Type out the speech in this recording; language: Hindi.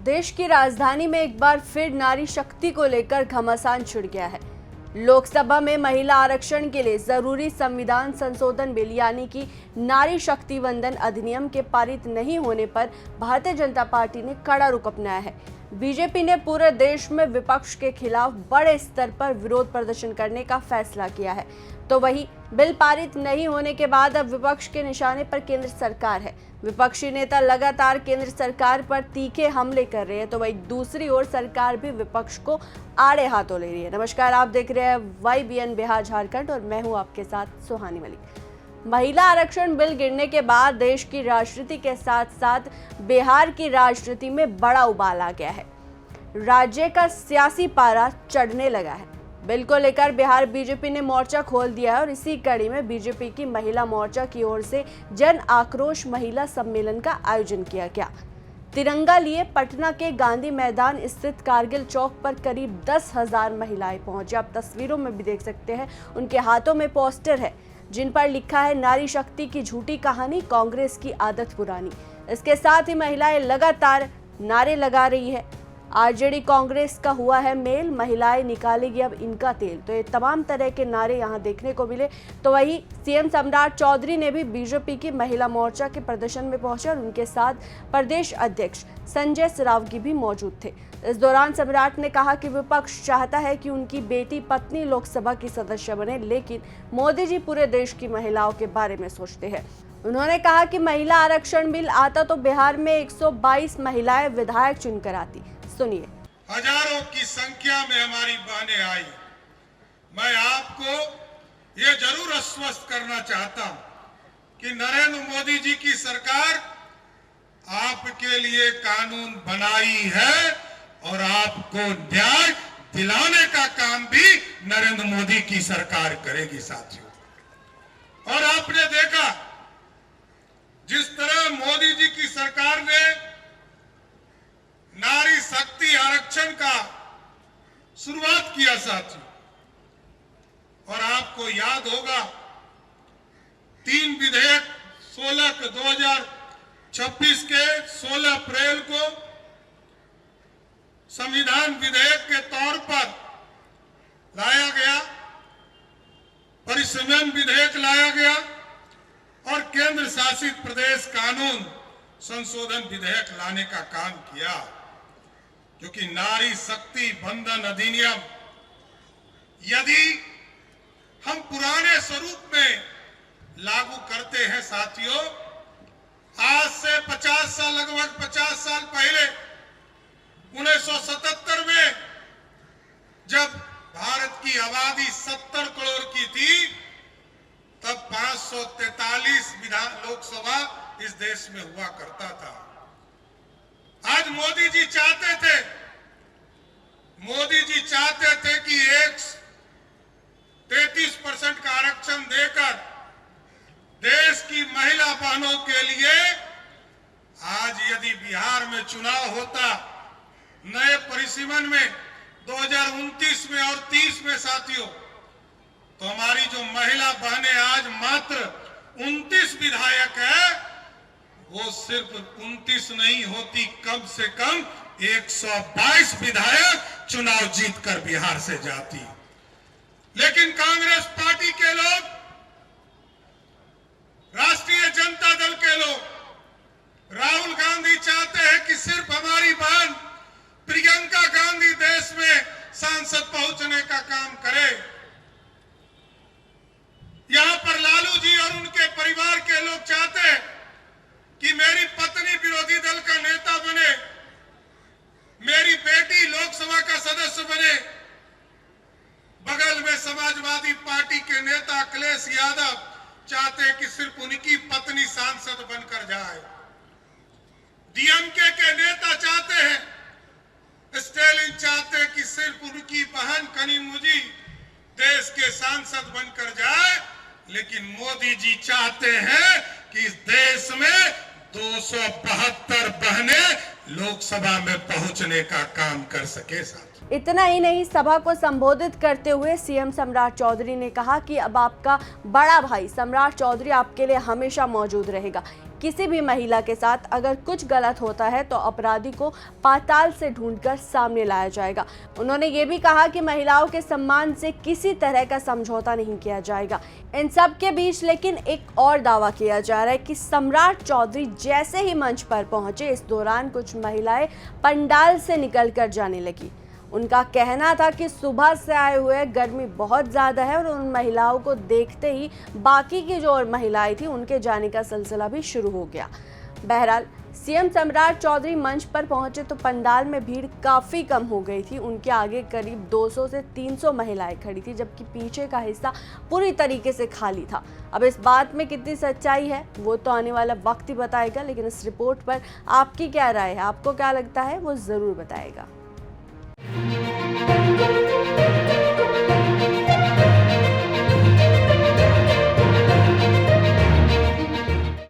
देश की राजधानी में एक बार फिर नारी शक्ति को लेकर घमासान छिड़ गया है। लोकसभा में महिला आरक्षण के लिए जरूरी संविधान संशोधन बिल यानी कि नारी शक्ति वंदन अधिनियम के पारित नहीं होने पर भारतीय जनता पार्टी ने कड़ा रुख अपनाया है। बीजेपी ने पूरे देश में विपक्ष के खिलाफ बड़े स्तर पर विरोध प्रदर्शन करने का फैसला किया है, तो वही बिल पारित नहीं होने के बाद अब विपक्ष के निशाने पर केंद्र सरकार है। विपक्षी नेता लगातार केंद्र सरकार पर तीखे हमले कर रहे हैं, तो वही दूसरी ओर सरकार भी विपक्ष को आड़े हाथों ले रही है। नमस्कार, आप देख रहे हैं YBN बिहार झारखंड और मैं हूं आपके साथ सुहानी मलिक। महिला आरक्षण बिल गिरने के बाद देश की राजनीति के साथ साथ बिहार की राजनीति में बड़ा उबाल आ गया है। राज्य का सियासी पारा चढ़ने लगा है। बिल को लेकर बिहार बीजेपी ने मोर्चा खोल दिया है और इसी कड़ी में बीजेपी की महिला मोर्चा की ओर से जन आक्रोश महिला सम्मेलन का आयोजन किया गया। तिरंगा लिए पटना के गांधी मैदान स्थित कारगिल चौक पर करीब 10,000 महिलाएं पहुंची। आप तस्वीरों में भी देख सकते हैं, उनके हाथों में पोस्टर है जिन पर लिखा है नारी शक्ति की झूठी कहानी, कांग्रेस की आदत पुरानी। इसके साथ ही महिलाएं लगातार नारे लगा रही है। आरजेडी कांग्रेस का हुआ है मेल, महिलाएं निकालेगी अब इनका तेल। तो ये तमाम तरह के नारे यहां देखने को मिले। तो वही सीएम सम्राट चौधरी ने भी बीजेपी की महिला मोर्चा के प्रदर्शन में पहुंचे और उनके साथ प्रदेश अध्यक्ष संजय सिरावगी भी मौजूद थे। इस दौरान सम्राट ने कहा कि विपक्ष चाहता है कि उनकी बेटी पत्नी लोकसभा की सदस्य बने, लेकिन मोदी जी पूरे देश की महिलाओं के बारे में सोचते हैं। उन्होंने कहा कि महिला आरक्षण बिल आता तो बिहार में 122 महिलाएं विधायक चुनकर आती। सुनिए। हजारों की संख्या में हमारी बहनें आई। मैं आपको ये जरूर आश्वस्त करना चाहता हूं कि नरेंद्र मोदी जी की सरकार आपके लिए कानून बनाई है और आपको न्याय दिलाने का काम भी नरेंद्र मोदी की सरकार करेगी साथियों। और आपने देखा जिस तरह मोदी जी की सरकार ने नारी शक्ति आरक्षण का शुरुआत किया साथियों, और आपको याद होगा 3 विधेयक 2026 के 16 अप्रैल को संविधान विधेयक के तौर पर लाया गया, परिसंघन विधेयक लाया गया और केंद्र शासित प्रदेश कानून संशोधन विधेयक लाने का काम किया, क्योंकि नारी शक्ति वंदन अधिनियम यदि हम पुराने स्वरूप में लागू करते हैं साथियों, आज से 50 साल लगभग 50 साल पहले 1977 में जब भारत की आबादी 70 करोड़ की थी, तब 543 लोकसभा इस देश में हुआ करता था। आज मोदी जी चाहते थे कि 33% का आरक्षण देकर देश की महिला बहनों के लिए आज यदि बिहार में चुनाव होता नए परिसीमन में 2029 में और 30 में साथियों, तो हमारी जो महिला बहनें आज मात्र 29 विधायक है, वो सिर्फ 29 नहीं होती, कम से कम 122 विधायक चुनाव जीतकर बिहार से जाती। लेकिन कांग्रेस पार्टी के लोग, राष्ट्रीय जनता दल के लोग, राहुल गांधी चाहते हैं कि सिर्फ हमारी बहन प्रियंका गांधी देश में सांसद पहुंचने का काम करे। यहां पर लालू जी और उनके परिवार के लोग चाहते हैं कि मेरी पत्नी विरोधी दल का नेता बने, मेरी बेटी लोकसभा का सदस्य बने। बगल में समाजवादी पार्टी के नेता अखिलेश यादव चाहते हैं कि सिर्फ उनकी पत्नी सांसद बनकर जाए। डीएमके के नेता चाहते हैं, स्टालिन चाहते हैं कि सिर्फ उनकी बहन कनिमोझी देश के सांसद बनकर जाए। लेकिन मोदी जी चाहते हैं कि इस देश में 272 बहनें लोकसभा में पहुंचने का काम कर सके। इतना ही नहीं, सभा को संबोधित करते हुए सीएम सम्राट चौधरी ने कहा कि अब आपका बड़ा भाई सम्राट चौधरी आपके लिए हमेशा मौजूद रहेगा। किसी भी महिला के साथ अगर कुछ गलत होता है तो अपराधी को पाताल से ढूंढकर सामने लाया जाएगा। उन्होंने ये भी कहा कि महिलाओं के सम्मान से किसी तरह का समझौता नहीं किया जाएगा। इन सब के बीच लेकिन एक और दावा किया जा रहा है कि सम्राट चौधरी जैसे ही मंच पर पहुंचे, इस दौरान कुछ महिलाएं पंडाल से निकलकर जाने लगी। उनका कहना था कि सुबह से आए हुए गर्मी बहुत ज़्यादा है और उन महिलाओं को देखते ही बाकी की जो और महिलाएं थी उनके जाने का सिलसिला भी शुरू हो गया। बहरहाल सीएम सम्राट चौधरी मंच पर पहुंचे तो पंडाल में भीड़ काफ़ी कम हो गई थी। उनके आगे करीब 200 से 300 महिलाएं खड़ी थी, जबकि पीछे का हिस्सा पूरी तरीके से खाली था। अब इस बात में कितनी सच्चाई है वो तो आने वाला वक्त ही बताएगा, लेकिन इस रिपोर्ट पर आपकी क्या राय है, आपको क्या लगता है वो ज़रूर बताएगा।